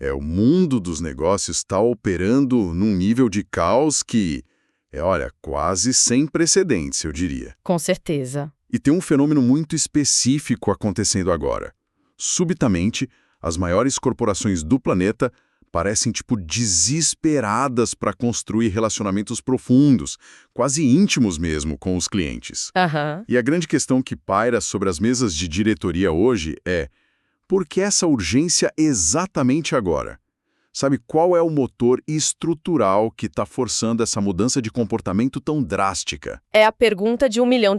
O mundo dos negócios está operando num nível de caos que olha, quase sem precedentes, eu diria. Com certeza. E tem um fenômeno muito específico acontecendo agora. Subitamente, as maiores corporações do planeta parecem, desesperadas para construir relacionamentos profundos, quase íntimos mesmo, com os clientes. Aham. E a grande questão que paira sobre as mesas de diretoria hoje é: por que essa urgência exatamente agora? Sabe, qual é o motor estrutural que está forçando essa mudança de comportamento tão drástica? É a pergunta de $1 milhão.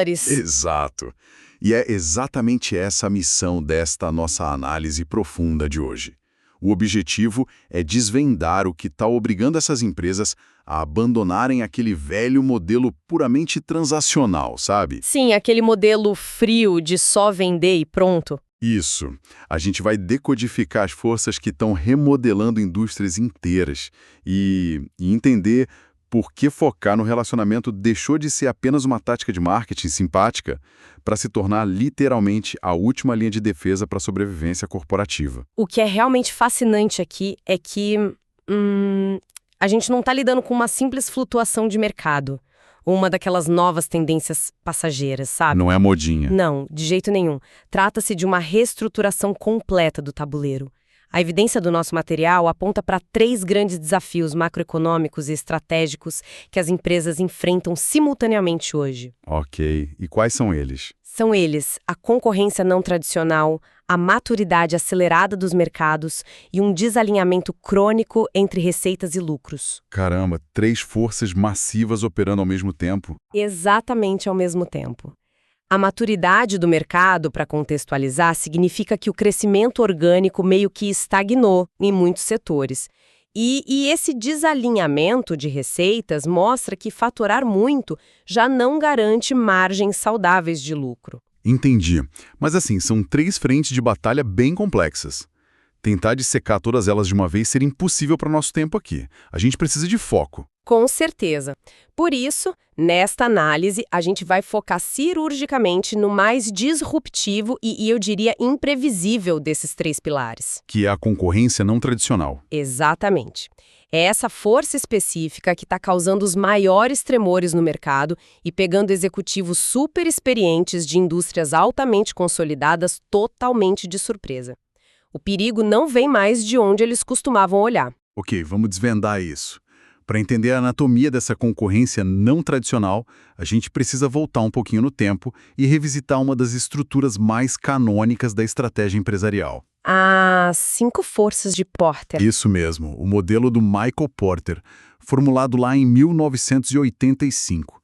Exato. E é exatamente essa a missão desta nossa análise profunda de hoje. O objetivo é desvendar o que está obrigando essas empresas a abandonarem aquele velho modelo puramente transacional, sabe? Sim, aquele modelo frio de só vender e pronto. Isso. A gente vai decodificar as forças que estão remodelando indústrias inteiras e entender por que focar no relacionamento deixou de ser apenas uma tática de marketing simpática para se tornar literalmente a última linha de defesa para a sobrevivência corporativa. O que é realmente fascinante aqui é que a gente não está lidando com uma simples flutuação de mercado, ou uma daquelas novas tendências passageiras, sabe? Não é modinha. Não, de jeito nenhum. Trata-se de uma reestruturação completa do tabuleiro. A evidência do nosso material aponta para 3 grandes desafios macroeconômicos e estratégicos que as empresas enfrentam simultaneamente hoje. Ok. E quais são eles? São eles a concorrência não tradicional, a maturidade acelerada dos mercados e um desalinhamento crônico entre receitas e lucros. Caramba, 3 forças massivas operando ao mesmo tempo. Exatamente ao mesmo tempo. A maturidade do mercado, para contextualizar, significa que o crescimento orgânico meio que estagnou em muitos setores. E esse desalinhamento de receitas mostra que faturar muito já não garante margens saudáveis de lucro. Entendi. Mas assim, são 3 frentes de batalha bem complexas. Tentar dissecar todas elas de uma vez seria impossível para o nosso tempo aqui. A gente precisa de foco. Com certeza. Por isso, nesta análise, a gente vai focar cirurgicamente no mais disruptivo e eu diria imprevisível desses 3 pilares. Que é a concorrência não tradicional. Exatamente. É essa força específica que está causando os maiores tremores no mercado e pegando executivos super experientes de indústrias altamente consolidadas totalmente de surpresa. O perigo não vem mais de onde eles costumavam olhar. Ok, vamos desvendar isso. Para entender a anatomia dessa concorrência não tradicional, a gente precisa voltar um pouquinho no tempo e revisitar uma das estruturas mais canônicas da estratégia empresarial. As 5 forças de Porter. Isso mesmo, o modelo do Michael Porter, formulado lá em 1985.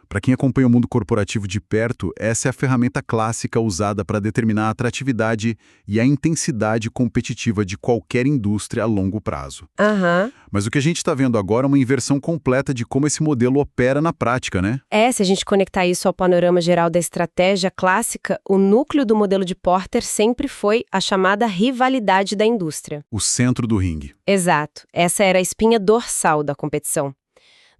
Para quem acompanha o mundo corporativo de perto, essa é a ferramenta clássica usada para determinar a atratividade e a intensidade competitiva de qualquer indústria a longo prazo. Aham. Mas o que a gente está vendo agora é uma inversão completa de como esse modelo opera na prática, né? Se a gente conectar isso ao panorama geral da estratégia clássica, o núcleo do modelo de Porter sempre foi a chamada rivalidade da indústria. O centro do ringue. Exato. Essa era a espinha dorsal da competição.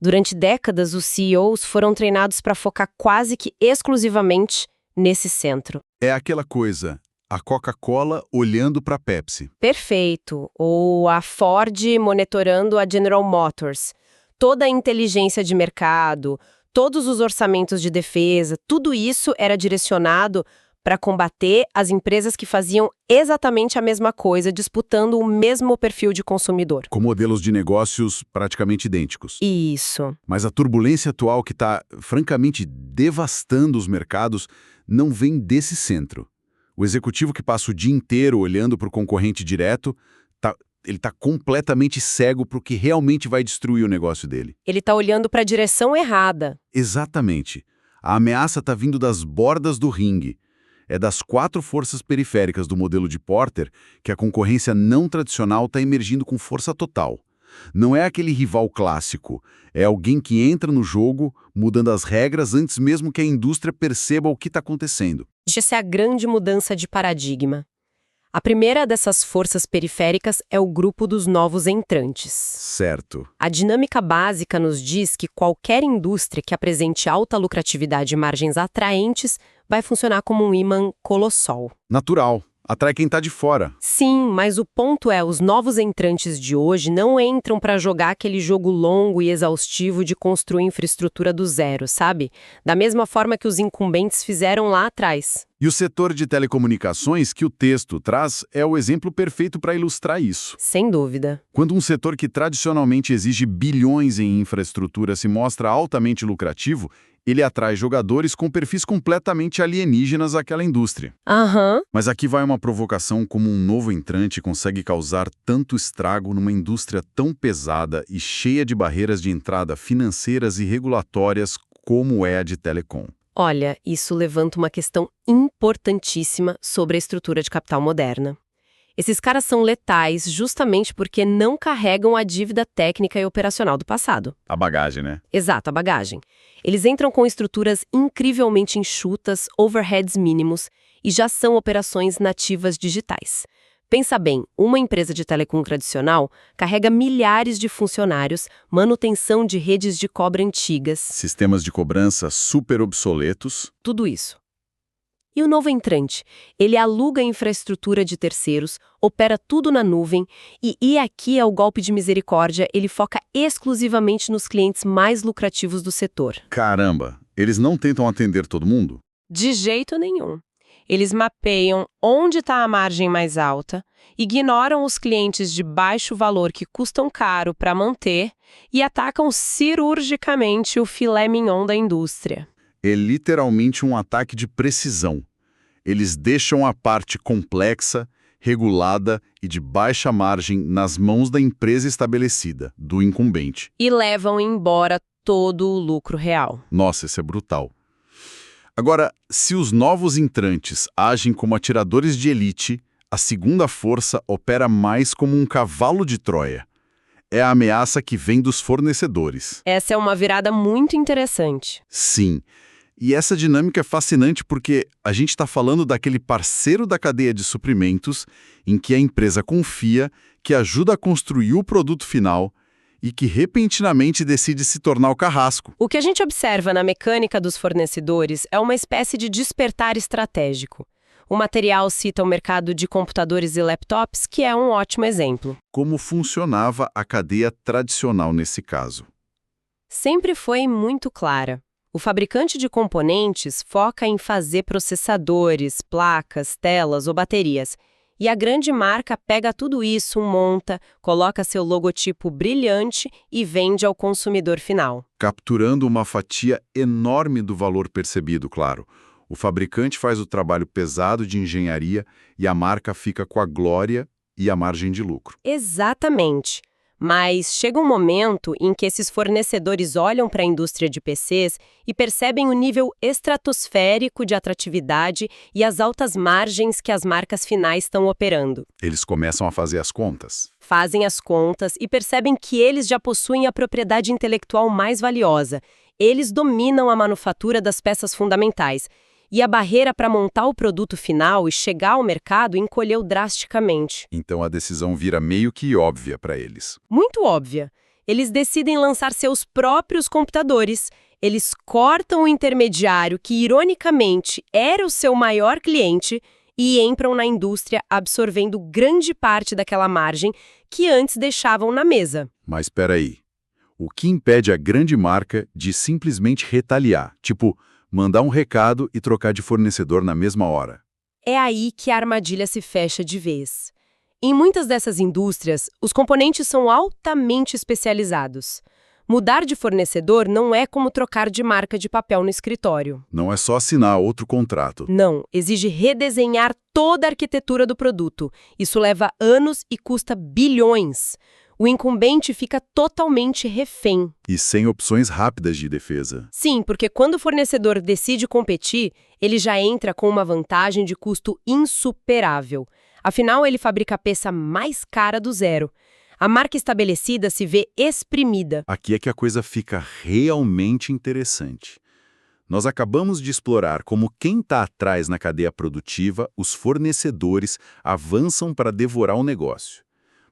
Durante décadas, os CEOs foram treinados para focar quase que exclusivamente nesse centro. É aquela coisa, a Coca-Cola olhando para a Pepsi. Perfeito. Ou a Ford monitorando a General Motors. Toda a inteligência de mercado, todos os orçamentos de defesa, tudo isso era direcionado para combater as empresas que faziam exatamente a mesma coisa, disputando o mesmo perfil de consumidor. Com modelos de negócios praticamente idênticos. Isso. Mas a turbulência atual que está, francamente, devastando os mercados não vem desse centro. O executivo que passa o dia inteiro olhando para o concorrente direto, ele está completamente cego para o que realmente vai destruir o negócio dele. Ele está olhando para a direção errada. Exatamente. A ameaça está vindo das bordas do ringue. É das 4 forças periféricas do modelo de Porter que a concorrência não tradicional está emergindo com força total. Não é aquele rival clássico, é alguém que entra no jogo, mudando as regras antes mesmo que a indústria perceba o que está acontecendo. Essa é a grande mudança de paradigma. A primeira dessas forças periféricas é o grupo dos novos entrantes. Certo. A dinâmica básica nos diz que qualquer indústria que apresente alta lucratividade e margens atraentes vai funcionar como um ímã colossal. Natural. atrai quem está de fora. Sim, mas o ponto é, os novos entrantes de hoje não entram para jogar aquele jogo longo e exaustivo de construir infraestrutura do zero, sabe? Da mesma forma que os incumbentes fizeram lá atrás. E o setor de telecomunicações que o texto traz é o exemplo perfeito para ilustrar isso. Sem dúvida. Quando um setor que tradicionalmente exige bilhões em infraestrutura se mostra altamente lucrativo, ele atrai jogadores com perfis completamente alienígenas àquela indústria. Aham. Mas aqui vai uma provocação: como um novo entrante consegue causar tanto estrago numa indústria tão pesada e cheia de barreiras de entrada financeiras e regulatórias como é a de telecom. Olha, isso levanta uma questão importantíssima sobre a estrutura de capital moderna. Esses caras são letais justamente porque não carregam a dívida técnica e operacional do passado. A bagagem, né? Exato, a bagagem. Eles entram com estruturas incrivelmente enxutas, overheads mínimos e já são operações nativas digitais. Pensa bem, uma empresa de telecom tradicional carrega milhares de funcionários, manutenção de redes de cobra antigas, Sistemas de cobrança super obsoletos. tudo isso. E o novo entrante? Ele aluga a infraestrutura de terceiros, opera tudo na nuvem e aqui é o golpe de misericórdia, ele foca exclusivamente nos clientes mais lucrativos do setor. Caramba, eles não tentam atender todo mundo? De jeito nenhum. Eles mapeiam onde está a margem mais alta, ignoram os clientes de baixo valor que custam caro para manter e atacam cirurgicamente o filé mignon da indústria. É literalmente um ataque de precisão. Eles deixam a parte complexa, regulada e de baixa margem nas mãos da empresa estabelecida, do incumbente. E levam embora todo o lucro real. Nossa, isso é brutal. Agora, se os novos entrantes agem como atiradores de elite, a segunda força opera mais como um cavalo de Troia. É a ameaça que vem dos fornecedores. Essa é uma virada muito interessante. Sim. E essa dinâmica é fascinante porque a gente está falando daquele parceiro da cadeia de suprimentos em que a empresa confia, que ajuda a construir o produto final e que repentinamente decide se tornar o carrasco. O que a gente observa na mecânica dos fornecedores é uma espécie de despertar estratégico. O material cita o mercado de computadores e laptops, que é um ótimo exemplo. Como funcionava a cadeia tradicional nesse caso? Sempre foi muito clara. O fabricante de componentes foca em fazer processadores, placas, telas ou baterias. E a grande marca pega tudo isso, monta, coloca seu logotipo brilhante e vende ao consumidor final. Capturando uma fatia enorme do valor percebido, claro. O fabricante faz o trabalho pesado de engenharia e a marca fica com a glória e a margem de lucro. Exatamente. Mas chega um momento em que esses fornecedores olham para a indústria de PCs e percebem o nível estratosférico de atratividade e as altas margens que as marcas finais estão operando. Eles começam a fazer as contas. Fazem as contas e percebem que eles já possuem a propriedade intelectual mais valiosa. Eles dominam a manufatura das peças fundamentais. E a barreira para montar o produto final e chegar ao mercado encolheu drasticamente. Então a decisão vira meio que óbvia para eles. Muito óbvia. Eles decidem lançar seus próprios computadores. Eles cortam o intermediário que, ironicamente, era o seu maior cliente e entram na indústria absorvendo grande parte daquela margem que antes deixavam na mesa. Mas espera aí. O que impede a grande marca de simplesmente retaliar? Tipo, mandar um recado e trocar de fornecedor na mesma hora. É aí que a armadilha se fecha de vez. Em muitas dessas indústrias, os componentes são altamente especializados. Mudar de fornecedor não é como trocar de marca de papel no escritório. Não é só assinar outro contrato. Não, exige redesenhar toda a arquitetura do produto. Isso leva anos e custa bilhões. O incumbente fica totalmente refém. E sem opções rápidas de defesa. Sim, porque quando o fornecedor decide competir, ele já entra com uma vantagem de custo insuperável. Afinal, ele fabrica a peça mais cara do zero. A marca estabelecida se vê exprimida. Aqui é que a coisa fica realmente interessante. Nós acabamos de explorar como quem está atrás na cadeia produtiva, os fornecedores, avançam para devorar o negócio.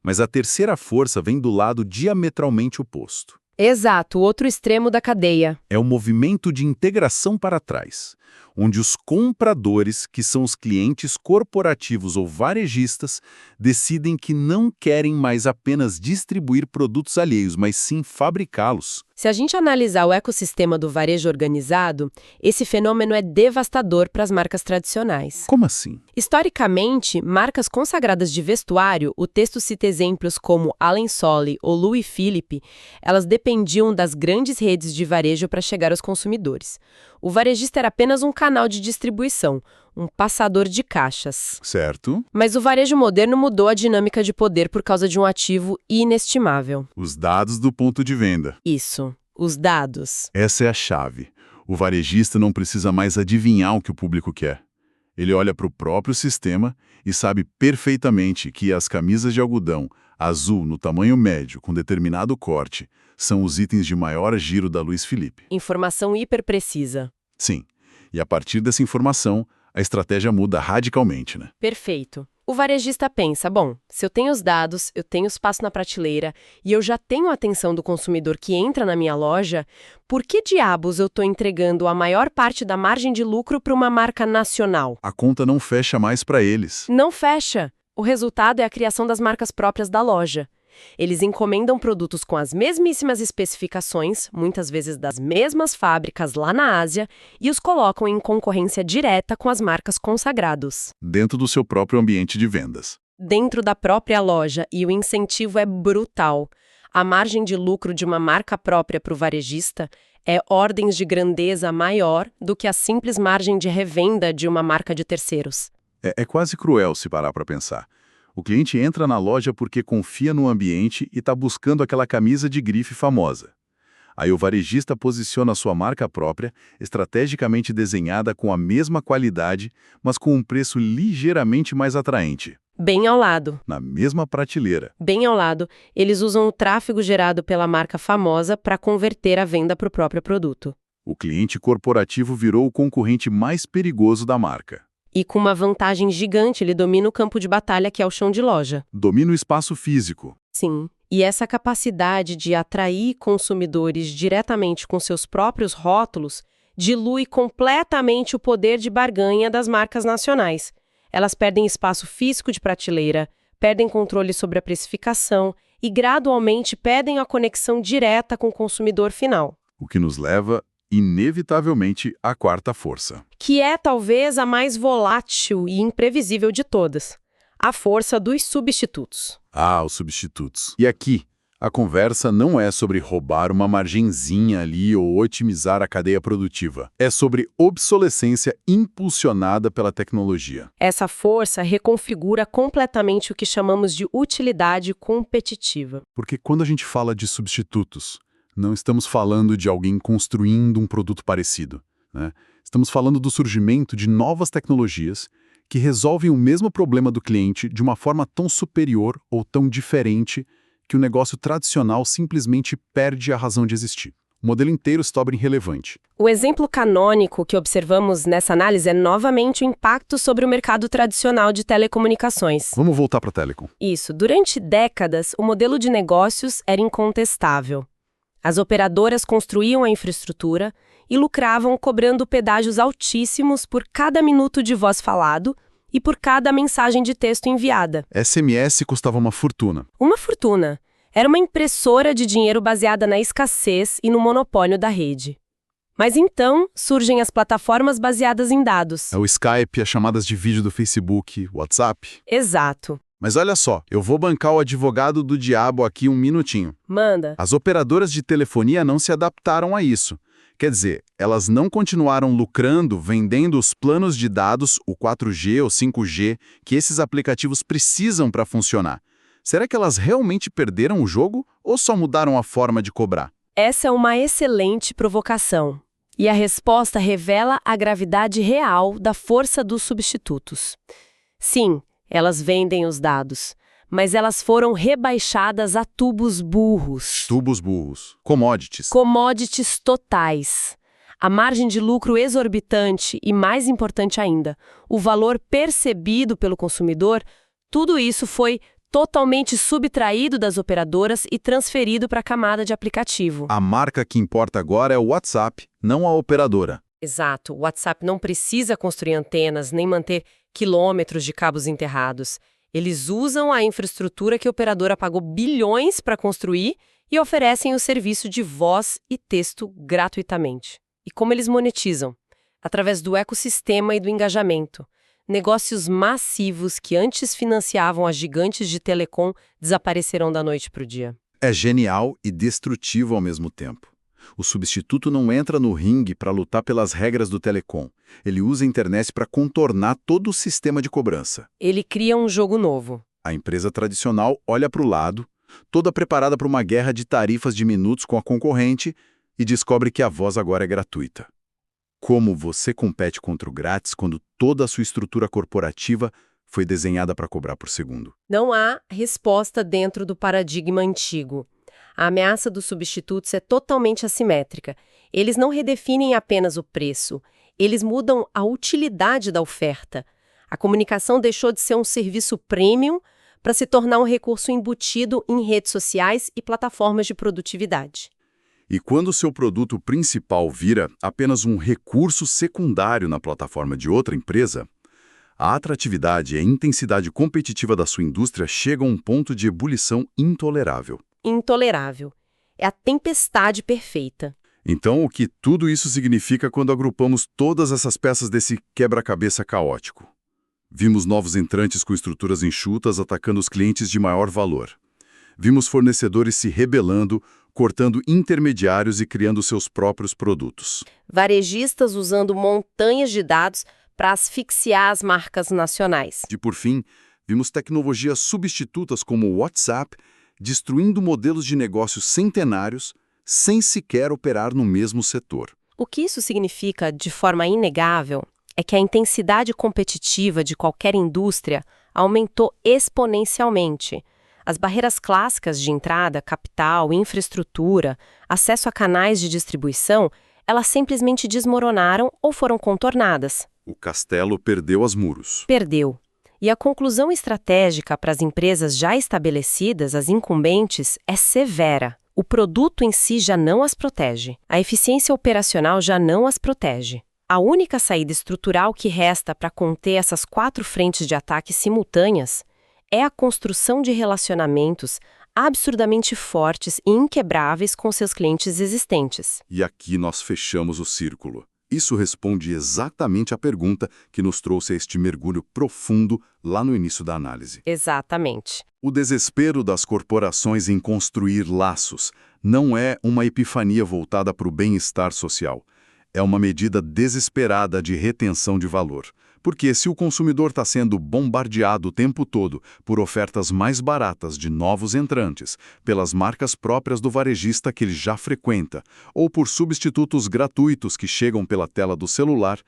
Mas a terceira força vem do lado diametralmente oposto. Exato, o outro extremo da cadeia. É o movimento de integração para trás. onde os compradores, que são os clientes corporativos ou varejistas, decidem que não querem mais apenas distribuir produtos alheios, mas sim fabricá-los. Se a gente analisar o ecossistema do varejo organizado, esse fenômeno é devastador para as marcas tradicionais. Como assim? Historicamente, marcas consagradas de vestuário, o texto cita exemplos como Allen Solly ou Louis Philippe, elas dependiam das grandes redes de varejo para chegar aos consumidores. O varejista era apenas um canal de distribuição, um passador de caixas. Certo. Mas o varejo moderno mudou a dinâmica de poder por causa de um ativo inestimável. Os dados do ponto de venda. Isso, os dados. Essa é a chave. O varejista não precisa mais adivinhar o que o público quer. Ele olha para o próprio sistema e sabe perfeitamente que as camisas de algodão azul no tamanho médio com determinado corte são os itens de maior giro da Louis Philippe. Informação hiperprecisa. Sim. E a partir dessa informação, a estratégia muda radicalmente, né? Perfeito. O varejista pensa, bom, se eu tenho os dados, eu tenho espaço na prateleira e eu já tenho a atenção do consumidor que entra na minha loja, por que diabos eu estou entregando a maior parte da margem de lucro para uma marca nacional? A conta não fecha mais para eles. Não fecha. O resultado é a criação das marcas próprias da loja. Eles encomendam produtos com as mesmíssimas especificações, muitas vezes das mesmas fábricas lá na Ásia, e os colocam em concorrência direta com as marcas consagradas. Dentro do seu próprio ambiente de vendas. Dentro da própria loja, e o incentivo é brutal. A margem de lucro de uma marca própria para o varejista é ordens de grandeza maior do que a simples margem de revenda de uma marca de terceiros. É quase cruel se parar para pensar. O cliente entra na loja porque confia no ambiente e está buscando aquela camisa de grife famosa. Aí o varejista posiciona a sua marca própria, estrategicamente desenhada com a mesma qualidade, mas com um preço ligeiramente mais atraente. Bem ao lado. Na mesma prateleira. Bem ao lado, eles usam o tráfego gerado pela marca famosa para converter a venda para o próprio produto. O cliente corporativo virou o concorrente mais perigoso da marca. E com uma vantagem gigante, ele domina o campo de batalha que é o chão de loja. Domina o espaço físico. Sim. E essa capacidade de atrair consumidores diretamente com seus próprios rótulos dilui completamente o poder de barganha das marcas nacionais. Elas perdem espaço físico de prateleira, perdem controle sobre a precificação e gradualmente perdem a conexão direta com o consumidor final. O que nos leva, inevitavelmente, à quarta força. Que é talvez a mais volátil e imprevisível de todas. A força dos substitutos. Ah, os substitutos. E aqui, a conversa não é sobre roubar uma margenzinha ali ou otimizar a cadeia produtiva. É sobre obsolescência impulsionada pela tecnologia. Essa força reconfigura completamente o que chamamos de utilidade competitiva. Porque quando a gente fala de substitutos, não estamos falando de alguém construindo um produto parecido, né? Estamos falando do surgimento de novas tecnologias que resolvem o mesmo problema do cliente de uma forma tão superior ou tão diferente que o negócio tradicional simplesmente perde a razão de existir. O modelo inteiro se torna irrelevante. O exemplo canônico que observamos nessa análise é novamente o impacto sobre o mercado tradicional de telecomunicações. Vamos voltar para a telecom. Isso. Durante décadas, o modelo de negócios era incontestável. As operadoras construíam a infraestrutura e lucravam cobrando pedágios altíssimos por cada minuto de voz falado e por cada mensagem de texto enviada. SMS custava uma fortuna. Uma fortuna. Era uma impressora de dinheiro baseada na escassez e no monopólio da rede. Mas então surgem as plataformas baseadas em dados. É o Skype, as chamadas de vídeo do Facebook, WhatsApp. Exato. Mas olha só, eu vou bancar o advogado do diabo aqui um minutinho. Manda. As operadoras de telefonia não se adaptaram a isso. Quer dizer, elas não continuaram lucrando vendendo os planos de dados, o 4G ou 5G, que esses aplicativos precisam para funcionar. Será que elas realmente perderam o jogo ou só mudaram a forma de cobrar? Essa é uma excelente provocação. E a resposta revela a gravidade real da força dos substitutos. Sim, elas vendem os dados, mas elas foram rebaixadas a tubos burros. Tubos burros. Commodities. Commodities totais. A margem de lucro exorbitante e, mais importante ainda, o valor percebido pelo consumidor, tudo isso foi totalmente subtraído das operadoras e transferido para a camada de aplicativo. A marca que importa agora é o WhatsApp, não a operadora. Exato, o WhatsApp não precisa construir antenas nem manter quilômetros de cabos enterrados. Eles usam a infraestrutura que a operadora pagou bilhões para construir e oferecem o serviço de voz e texto gratuitamente. E como eles monetizam? Através do ecossistema e do engajamento. Negócios massivos que antes financiavam as gigantes de telecom desaparecerão da noite para o dia. É genial e destrutivo ao mesmo tempo. O substituto não entra no ringue para lutar pelas regras do telecom. Ele usa a internet para contornar todo o sistema de cobrança. Ele cria um jogo novo. A empresa tradicional olha para o lado, toda preparada para uma guerra de tarifas de minutos com a concorrente, e descobre que a voz agora é gratuita. Como você compete contra o grátis quando toda a sua estrutura corporativa foi desenhada para cobrar por segundo? Não há resposta dentro do paradigma antigo. A ameaça dos substitutos é totalmente assimétrica. Eles não redefinem apenas o preço, eles mudam a utilidade da oferta. A comunicação deixou de ser um serviço premium para se tornar um recurso embutido em redes sociais e plataformas de produtividade. E quando o seu produto principal vira apenas um recurso secundário na plataforma de outra empresa, a atratividade e a intensidade competitiva da sua indústria chegam a um ponto de ebulição intolerável. Intolerável. É a tempestade perfeita. Então, o que tudo isso significa quando agrupamos todas essas peças desse quebra-cabeça caótico? Vimos novos entrantes com estruturas enxutas atacando os clientes de maior valor. Vimos fornecedores se rebelando, cortando intermediários e criando seus próprios produtos. Varejistas usando montanhas de dados para asfixiar as marcas nacionais. E, por fim, vimos tecnologias substitutas como o WhatsApp destruindo modelos de negócios centenários sem sequer operar no mesmo setor. O que isso significa, de forma inegável, é que a intensidade competitiva de qualquer indústria aumentou exponencialmente. As barreiras clássicas de entrada, capital, infraestrutura, acesso a canais de distribuição, elas simplesmente desmoronaram ou foram contornadas. O castelo perdeu os muros. Perdeu. E a conclusão estratégica para as empresas já estabelecidas, as incumbentes, é severa. O produto em si já não as protege. A eficiência operacional já não as protege. A única saída estrutural que resta para conter essas 4 frentes de ataque simultâneas é a construção de relacionamentos absurdamente fortes e inquebráveis com seus clientes existentes. E aqui nós fechamos o círculo. Isso responde exatamente à pergunta que nos trouxe a este mergulho profundo lá no início da análise. Exatamente. O desespero das corporações em construir laços não é uma epifania voltada para o bem-estar social. É uma medida desesperada de retenção de valor. Porque se o consumidor está sendo bombardeado o tempo todo por ofertas mais baratas de novos entrantes, pelas marcas próprias do varejista que ele já frequenta, ou por substitutos gratuitos que chegam pela tela do celular,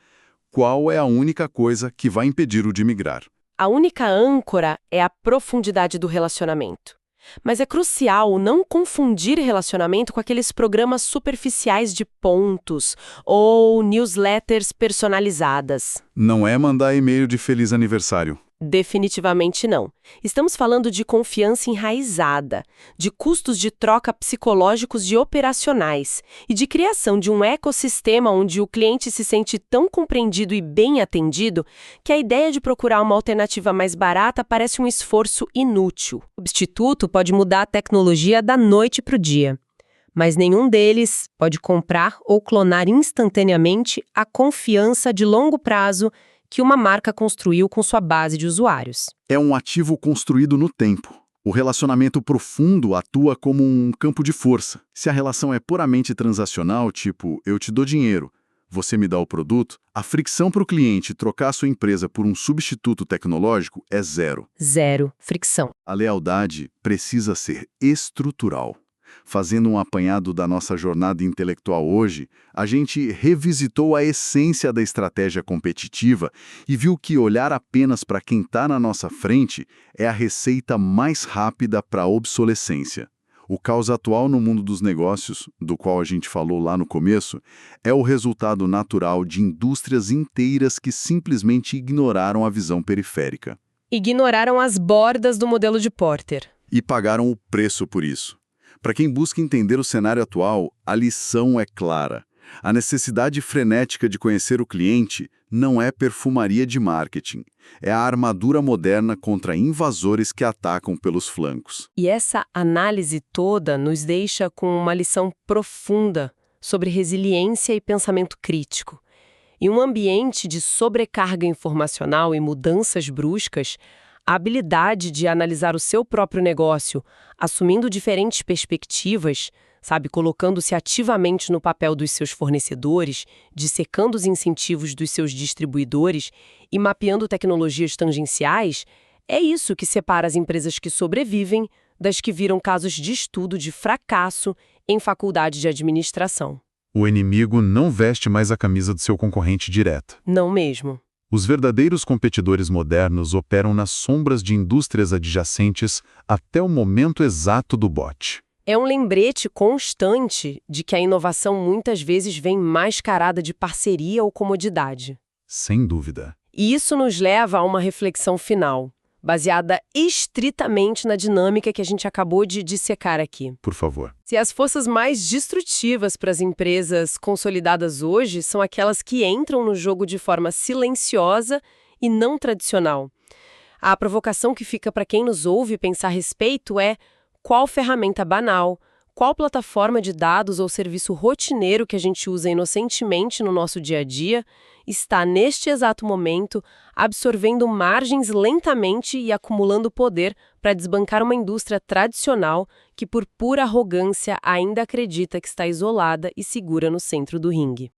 qual é a única coisa que vai impedir-o de migrar? A única âncora é a profundidade do relacionamento. Mas é crucial não confundir relacionamento com aqueles programas superficiais de pontos ou newsletters personalizadas. Não é mandar e-mail de feliz aniversário. Definitivamente não. Estamos falando de confiança enraizada, de custos de troca psicológicos e operacionais e de criação de um ecossistema onde o cliente se sente tão compreendido e bem atendido que a ideia de procurar uma alternativa mais barata parece um esforço inútil. O substituto pode mudar a tecnologia da noite para o dia, mas nenhum deles pode comprar ou clonar instantaneamente a confiança de longo prazo que uma marca construiu com sua base de usuários. É um ativo construído no tempo. O relacionamento profundo atua como um campo de força. Se a relação é puramente transacional, tipo, eu te dou dinheiro, você me dá o produto, a fricção para o cliente trocar a sua empresa por um substituto tecnológico é zero. Zero fricção. A lealdade precisa ser estrutural. Fazendo um apanhado da nossa jornada intelectual hoje, a gente revisitou a essência da estratégia competitiva e viu que olhar apenas para quem está na nossa frente é a receita mais rápida para a obsolescência. O caos atual no mundo dos negócios, do qual a gente falou lá no começo, é o resultado natural de indústrias inteiras que simplesmente ignoraram a visão periférica. Ignoraram as bordas do modelo de Porter. E pagaram o preço por isso. Para quem busca entender o cenário atual, a lição é clara. A necessidade frenética de conhecer o cliente não é perfumaria de marketing. É a armadura moderna contra invasores que atacam pelos flancos. E essa análise toda nos deixa com uma lição profunda sobre resiliência e pensamento crítico. Em um ambiente de sobrecarga informacional e mudanças bruscas, a habilidade de analisar o seu próprio negócio, assumindo diferentes perspectivas, colocando-se ativamente no papel dos seus fornecedores, dissecando os incentivos dos seus distribuidores e mapeando tecnologias tangenciais, é isso que separa as empresas que sobrevivem das que viram casos de estudo de fracasso em faculdade de administração. O inimigo não veste mais a camisa do seu concorrente direto. Não mesmo. Os verdadeiros competidores modernos operam nas sombras de indústrias adjacentes até o momento exato do bote. É um lembrete constante de que a inovação muitas vezes vem mascarada de parceria ou comodidade. Sem dúvida. E isso nos leva a uma reflexão final, baseada estritamente na dinâmica que a gente acabou de dissecar aqui. Por favor. Se as forças mais destrutivas para as empresas consolidadas hoje são aquelas que entram no jogo de forma silenciosa e não tradicional, a provocação que fica para quem nos ouve pensar a respeito é: qual ferramenta banal, qual plataforma de dados ou serviço rotineiro que a gente usa inocentemente no nosso dia a dia está, neste exato momento, absorvendo margens lentamente e acumulando poder para desbancar uma indústria tradicional que, por pura arrogância, ainda acredita que está isolada e segura no centro do ringue?